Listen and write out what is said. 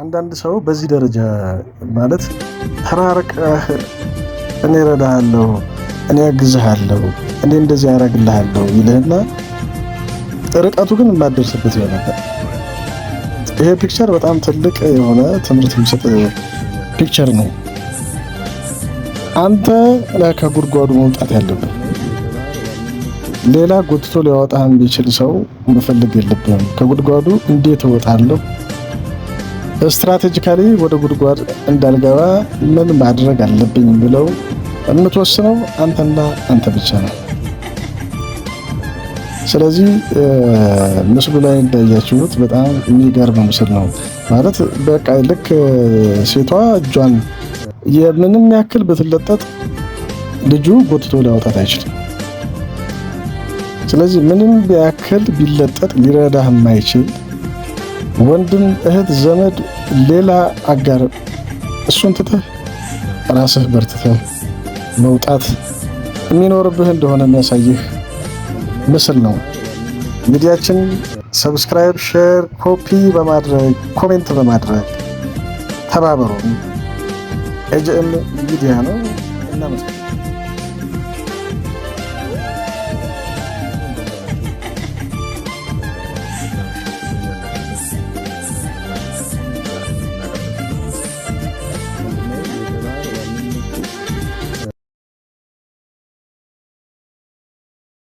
አንዳንድ ሰው በዚህ ደረጃ ማለት ተራርቀህ እኔ እረዳሃለሁ፣ እኔ አግዝሃለሁ፣ እኔ እንደዚህ አደርግልሃለሁ ይልህና ርቀቱ ግን የማትደርስበት ይሆናል። ይሄ ፒክቸር በጣም ትልቅ የሆነ ትምህርት የሚሰጥ ፒክቸር ነው። አንተ ከጉድጓዱ መውጣት ያለብህ ሌላ ጎትቶ ሊያወጣህ የሚችል ሰው መፈለግ የለብህም። ከጉድጓዱ እንዴት እወጣለሁ፣ ስትራቴጂካሊ ወደ ጉድጓድ እንዳልገባ ምን ማድረግ አለብኝ ብለው የምትወስነው አንተና አንተ ብቻ ነው። ስለዚህ ምስሉ ላይ እንዳያችሁት በጣም የሚገርም ምስል ነው። ማለት በቃ ልክ ሴቷ እጇን የምንም ያክል ብትለጠጥ ልጁ ጎትቶ ሊያወጣት አይችልም። ስለዚህ ምንም ያክል ቢለጠጥ ሊረዳህ የማይችል ወንድም፣ እህት፣ ዘመድ፣ ሌላ አጋር እሱን ትተህ ራስህ በርትተህ መውጣት የሚኖርብህ እንደሆነ የሚያሳይህ ምስል ነው። ሚዲያችን ሰብስክራይብ፣ ሼር፣ ኮፒ በማድረግ ኮሜንት በማድረግ ተባበሩ። ኤጂኤም ሚዲያ ነው። እናመሰግናለን።